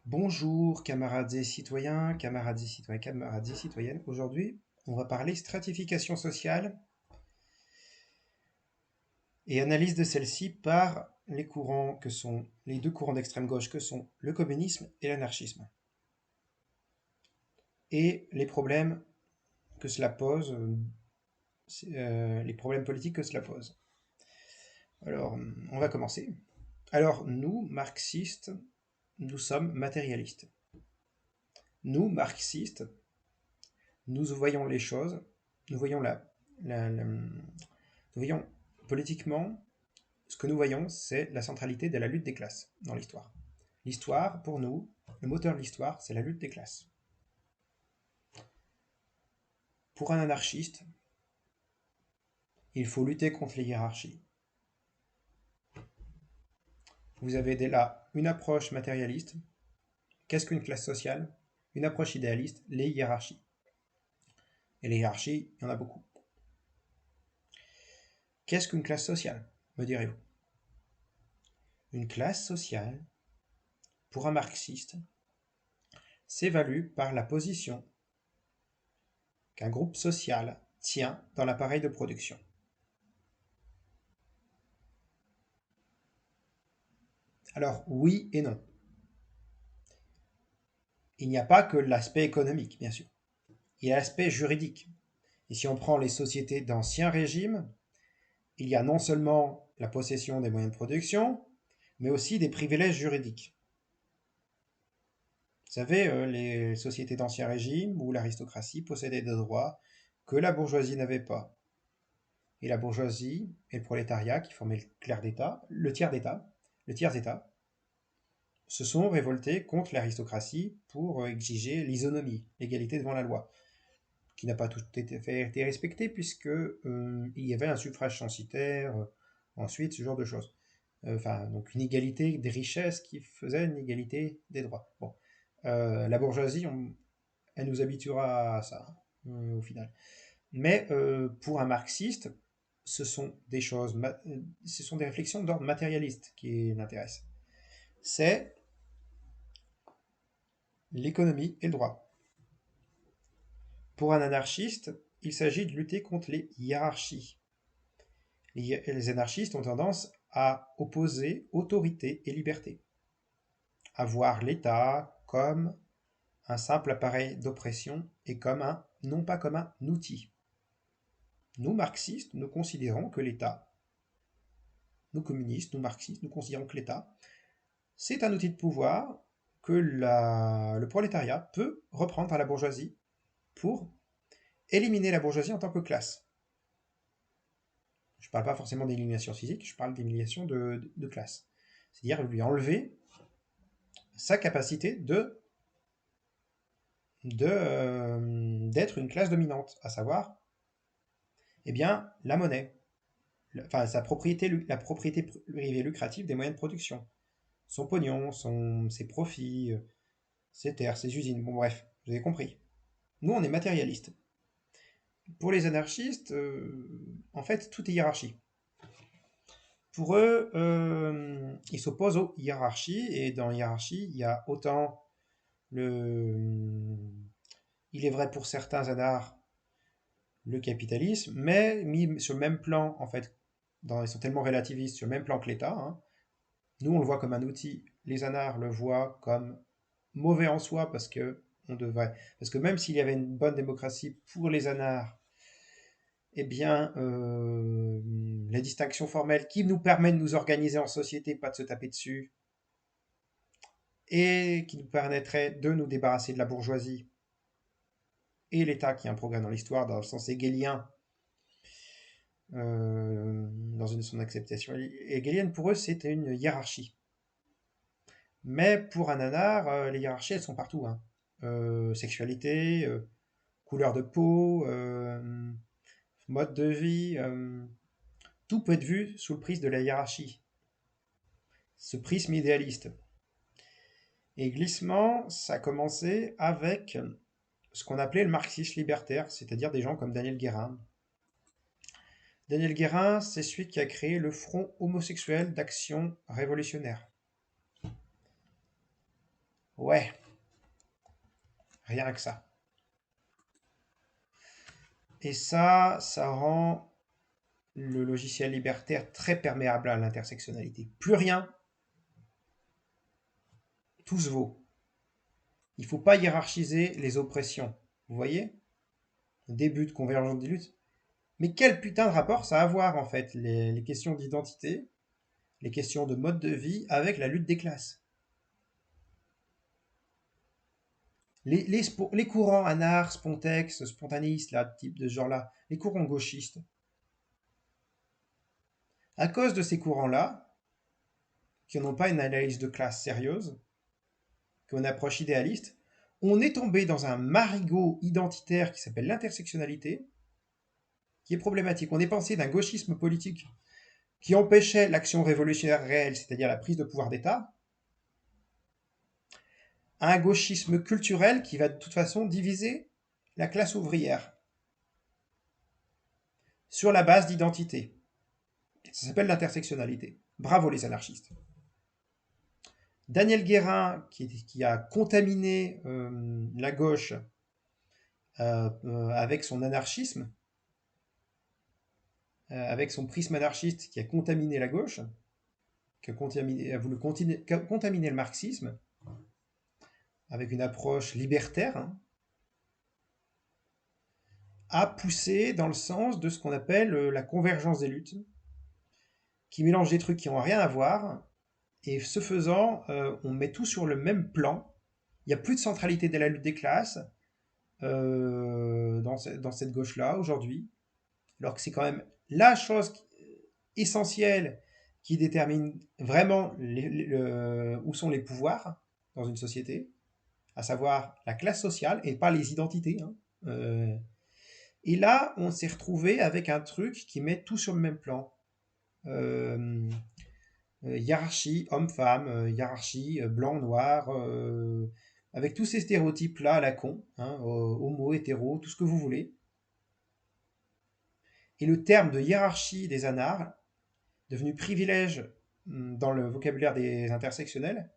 Bonjour camarades et citoyens, camarades et citoyennes. Aujourd'hui, on va parler stratification sociale et analyse de celle-ci par les courants que sont les deux courants d'extrême gauche que sont le communisme et l'anarchisme et les problèmes que cela pose, les problèmes politiques que cela pose. Alors, on va commencer. Alors, nous, marxistes, nous sommes matérialistes. Nous, marxistes, nous voyons les choses, nous voyons nous voyons politiquement, ce que nous voyons, c'est la centralité de la lutte des classes dans l'histoire. L'histoire, pour nous, le moteur de l'histoire, c'est la lutte des classes. Pour un anarchiste, il faut lutter contre les hiérarchies. Vous avez dès là une approche matérialiste. Qu'est-ce qu'une classe sociale? Une approche idéaliste, les hiérarchies. Et les hiérarchies, il y en a beaucoup. Qu'est-ce qu'une classe sociale, me direz-vous? Une classe sociale, pour un marxiste, s'évalue par la position qu'un groupe social tient dans l'appareil de production. Alors, oui et non. Il n'y a pas que l'aspect économique, bien sûr. Il y a l'aspect juridique. Et si on prend les sociétés d'ancien régime, il y a non seulement la possession des moyens de production, mais aussi des privilèges juridiques. Vous savez, les sociétés d'ancien régime où l'aristocratie possédait des droits que la bourgeoisie n'avait pas. Et la bourgeoisie et le prolétariat, qui formaient le tiers-État, se sont révoltés contre l'aristocratie pour exiger l'isonomie, l'égalité devant la loi, qui n'a pas tout été respectée puisque il y avait un suffrage censitaire, ensuite ce genre de choses. Enfin, donc une égalité des richesses qui faisait une égalité des droits. Bon, la bourgeoisie, elle nous habituera à ça, au final. Mais pour un marxiste, ce sont des choses, ce sont des réflexions d'ordre matérialiste qui l'intéressent. C'est l'économie et le droit. Pour un anarchiste, il s'agit de lutter contre les hiérarchies. Les anarchistes ont tendance à opposer autorité et liberté, à voir l'État comme un simple appareil d'oppression et non pas comme un outil. Nous, marxistes, nous considérons que l'État, nous communistes, nous marxistes, nous considérons que l'État, c'est un outil de pouvoir que le prolétariat peut reprendre à la bourgeoisie pour éliminer la bourgeoisie en tant que classe. Je ne parle pas forcément d'élimination physique, je parle d'élimination de classe. C'est-à-dire lui enlever sa capacité d'être une classe dominante, à savoir, eh bien, la monnaie, enfin, la propriété privée lucrative des moyens de production, son pognon, ses profits, ses terres, ses usines, bon bref, vous avez compris. Nous, on est matérialistes. Pour les anarchistes, en fait, tout est hiérarchie. Pour eux, ils s'opposent aux hiérarchies, et dans hiérarchie, il y a autant le... Il est vrai pour certains anards, le capitalisme, mais mis sur le même plan, en fait, ils sont tellement relativistes, sur le même plan que l'État, hein. Nous, on le voit comme un outil, les anards le voient comme mauvais en soi, parce que même s'il y avait une bonne démocratie pour les anards, eh bien, les distinctions formelles qui nous permettent de nous organiser en société, pas de se taper dessus, et qui nous permettraient de nous débarrasser de la bourgeoisie et l'État, qui est un progrès dans l'histoire, dans le sens hegelien, dans son acceptation hegelienne, pour eux, c'était une hiérarchie. Mais pour un nanar, les hiérarchies, elles sont partout, hein. Sexualité, couleur de peau, mode de vie, tout peut être vu sous le prisme de la hiérarchie, ce prisme idéaliste. Et Glissement, ça a commencé avec ce qu'on appelait le marxisme libertaire, c'est-à-dire des gens comme Daniel Guérin. Daniel Guérin, c'est celui qui a créé le Front homosexuel d'action révolutionnaire. Ouais, rien que ça. Et ça rend le logiciel libertaire très perméable à l'intersectionnalité. Plus rien, tout se vaut. Il ne faut pas hiérarchiser les oppressions. Vous voyez? Début de convergence des luttes. Mais quel putain de rapport ça a à voir, en fait, les questions d'identité, les questions de mode de vie avec la lutte des classes? Les courants anards, spontex, spontanéistes, là, type de ce genre-là, les courants gauchistes, à cause de ces courants-là, qui n'ont pas une analyse de classe sérieuse, qui ont une approche idéaliste, on est tombé dans un marigot identitaire qui s'appelle l'intersectionnalité, qui est problématique. On est passé d'un gauchisme politique qui empêchait l'action révolutionnaire réelle, c'est-à-dire la prise de pouvoir d'État, à un gauchisme culturel qui va de toute façon diviser la classe ouvrière sur la base d'identité. Ça s'appelle l'intersectionnalité. Bravo les anarchistes. Daniel Guérin, qui a contaminé la gauche avec son anarchisme, avec son prisme anarchiste qui a contaminé la gauche, a voulu contaminer le marxisme avec une approche libertaire, hein, a poussé dans le sens de ce qu'on appelle la convergence des luttes, qui mélange des trucs qui n'ont rien à voir, et ce faisant, on met tout sur le même plan. Il n'y a plus de centralité de la lutte des classes dans cette gauche-là aujourd'hui, alors que c'est quand même la chose essentielle qui détermine vraiment où sont les pouvoirs dans une société, à savoir la classe sociale et pas les identités, hein. Et là, on s'est retrouvé avec un truc qui met tout sur le même plan. Euh, Hiérarchie homme-femme, hiérarchie blanc-noir, avec tous ces stéréotypes-là à la con, hein, homo, hétéro, tout ce que vous voulez. Et le terme de hiérarchie des anards, devenu privilège dans le vocabulaire des intersectionnels,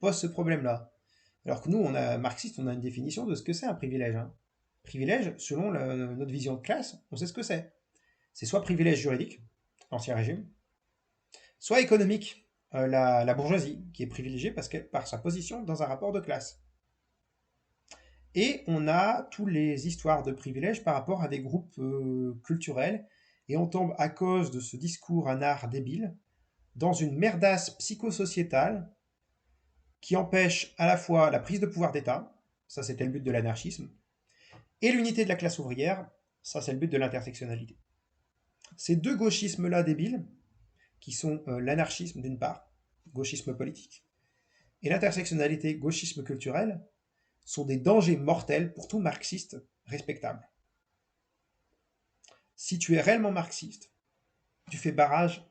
pose ce problème-là. Alors que nous, marxistes, on a une définition de ce que c'est un privilège, hein. Privilège, selon notre vision de classe, on sait ce que c'est. C'est soit privilège juridique, l'Ancien Régime, soit économique, la bourgeoisie, qui est privilégiée par sa position dans un rapport de classe. Et on a toutes les histoires de privilèges par rapport à des groupes culturels, et on tombe à cause de ce discours anard débile dans une merdasse psychosociétale qui empêche à la fois la prise de pouvoir d'État, ça c'était le but de l'anarchisme, et l'unité de la classe ouvrière, ça c'est le but de l'intersectionnalité. Ces deux gauchismes-là débiles, qui sont l'anarchisme d'une part, gauchisme politique, et l'intersectionnalité, gauchisme culturel, sont des dangers mortels pour tout marxiste respectable. Si tu es réellement marxiste, tu fais barrage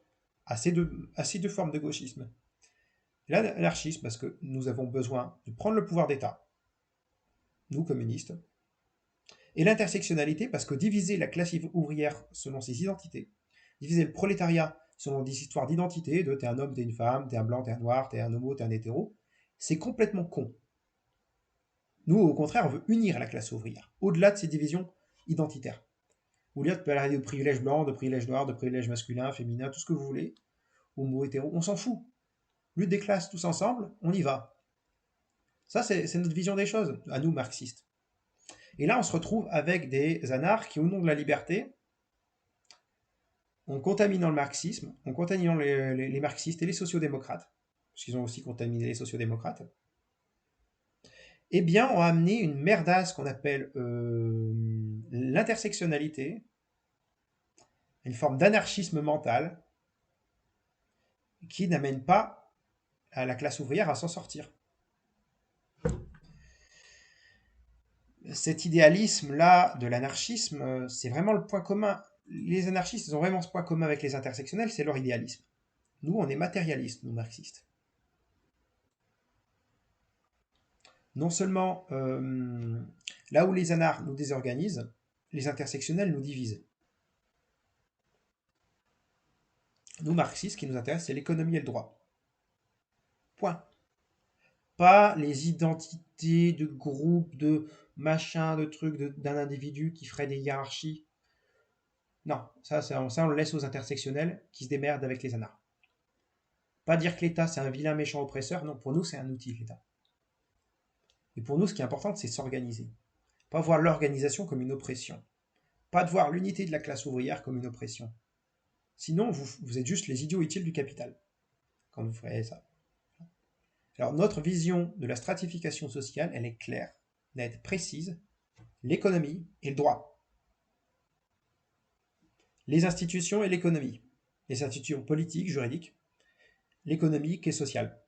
à ces deux formes de gauchisme. L'anarchisme, parce que nous avons besoin de prendre le pouvoir d'État, nous communistes, et l'intersectionnalité, parce que diviser la classe ouvrière selon ses identités, diviser le prolétariat selon des histoires d'identité, de t'es un homme, t'es une femme, t'es un blanc, t'es un noir, t'es un homo, t'es un hétéro, c'est complètement con. Nous, au contraire, on veut unir la classe ouvrière, au-delà de ces divisions identitaires. Au lieu de parler de privilèges blancs, de privilèges noirs, de privilèges masculins, féminins, tout ce que vous voulez, homo, hétéro, on s'en fout. Lutte des classes, tous ensemble, on y va. Ça, c'est notre vision des choses, à nous, marxistes. Et là, on se retrouve avec des anards qui, au nom de la liberté, en contaminant le marxisme, en contaminant les marxistes et les sociodémocrates, parce qu'ils ont aussi contaminé les sociodémocrates, eh bien, ont amené une merdasse qu'on appelle l'intersectionnalité, une forme d'anarchisme mental, qui n'amène pas à la classe ouvrière à s'en sortir. Cet idéalisme-là de l'anarchisme, c'est vraiment le point commun. Les anarchistes, ils ont vraiment ce point commun avec les intersectionnels, c'est leur idéalisme. Nous, on est matérialistes, nous, marxistes. Non seulement là où les anards nous désorganisent, les intersectionnels nous divisent. Nous, marxistes, ce qui nous intéresse, c'est l'économie et le droit. Point. pas les identités de groupes, de machin, de trucs d'un individu qui ferait des hiérarchies. Non, ça, on le laisse aux intersectionnels qui se démerdent avec les anards. Pas dire que l'État, c'est un vilain méchant oppresseur. Non, pour nous, c'est un outil, l'État. Et pour nous, ce qui est important, c'est s'organiser. Pas voir l'organisation comme une oppression. Pas de voir l'unité de la classe ouvrière comme une oppression. Sinon, vous êtes juste les idiots utiles du capital quand vous ferez ça. Alors, notre vision de la stratification sociale, elle est claire, nette, précise. L'économie et le droit. Les institutions et l'économie. Les institutions politiques, juridiques, l'économique et sociale.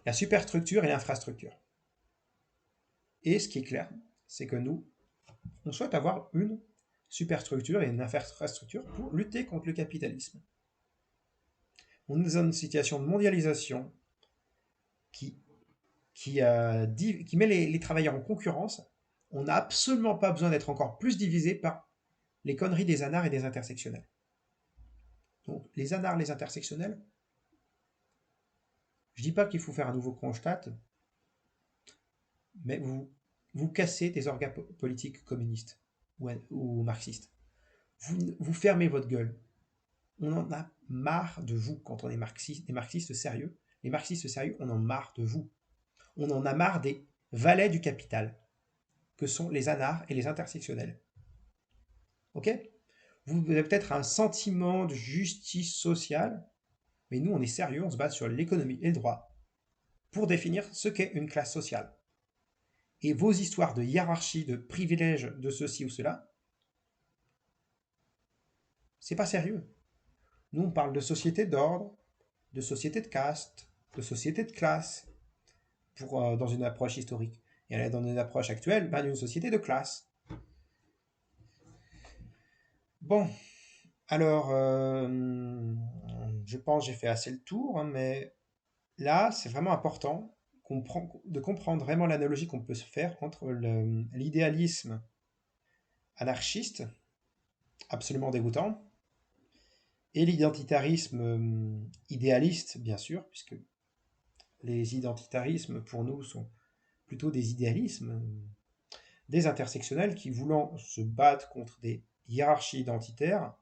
La superstructure et l'infrastructure. Et ce qui est clair, c'est que nous, on souhaite avoir une superstructure et une infrastructure pour lutter contre le capitalisme. On est dans une situation de mondialisation qui met les travailleurs en concurrence. On n'a absolument pas besoin d'être encore plus divisé par les conneries des anards et des intersectionnels. Donc les anards, les intersectionnels, je dis pas qu'il faut faire un nouveau Kronstadt, mais vous cassez des orgas politiques communistes ou marxistes. Vous fermez votre gueule. On en a marre de vous quand on est marxiste, des marxistes sérieux. Les marxistes sérieux, on en a marre de vous. On en a marre des valets du capital, que sont les anards et les intersectionnels. Ok? Vous avez peut-être un sentiment de justice sociale, mais nous, on est sérieux, on se base sur l'économie et le droit pour définir ce qu'est une classe sociale. Et vos histoires de hiérarchie, de privilèges de ceci ou cela, c'est pas sérieux. Nous, on parle de société d'ordre, de société de caste, de société de classe, dans une approche historique. Et dans une approche actuelle, d'une société de classe. Bon, alors, je pense que j'ai fait assez le tour, hein, mais là, c'est vraiment important de comprendre vraiment l'analogie qu'on peut se faire entre l'idéalisme anarchiste, absolument dégoûtant, et l'identitarisme idéaliste, bien sûr, puisque les identitarismes, pour nous, sont plutôt des idéalismes, des intersectionnels qui, voulant se battre contre des hiérarchies identitaires,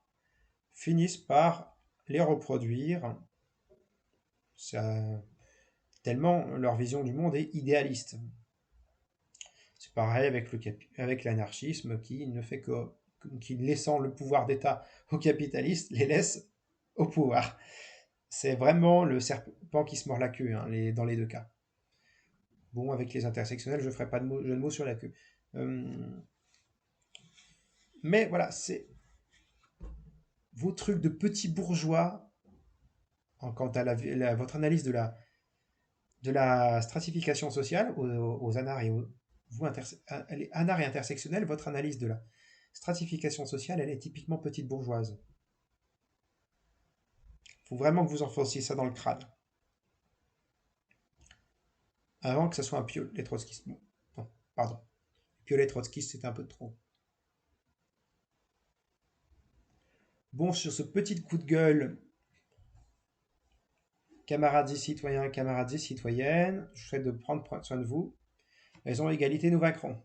finissent par les reproduire, ça, tellement leur vision du monde est idéaliste. C'est pareil avec l'anarchisme qui ne fait que, qui, laissant le pouvoir d'État aux capitalistes, les laisse au pouvoir. C'est vraiment le serpent qui se mord la queue, hein, dans les deux cas. Bon, avec les intersectionnels, je ne ferai pas de jeu de mots sur la queue. Mais voilà, c'est vos trucs de petits bourgeois, quant à votre analyse de la stratification sociale aux anards et les anards et intersectionnels, votre analyse de la stratification sociale, elle est typiquement petite bourgeoise. Il faut vraiment que vous enfonciez ça dans le crâne. Avant que ça soit un piolet trotskiste. Bon, non, pardon. Piolet trotskiste, c'était un peu trop. Bon, sur ce petit coup de gueule, camarades et citoyens, camarades et citoyennes, je vous souhaite de prendre soin de vous. Raison, égalité, nous vaincrons.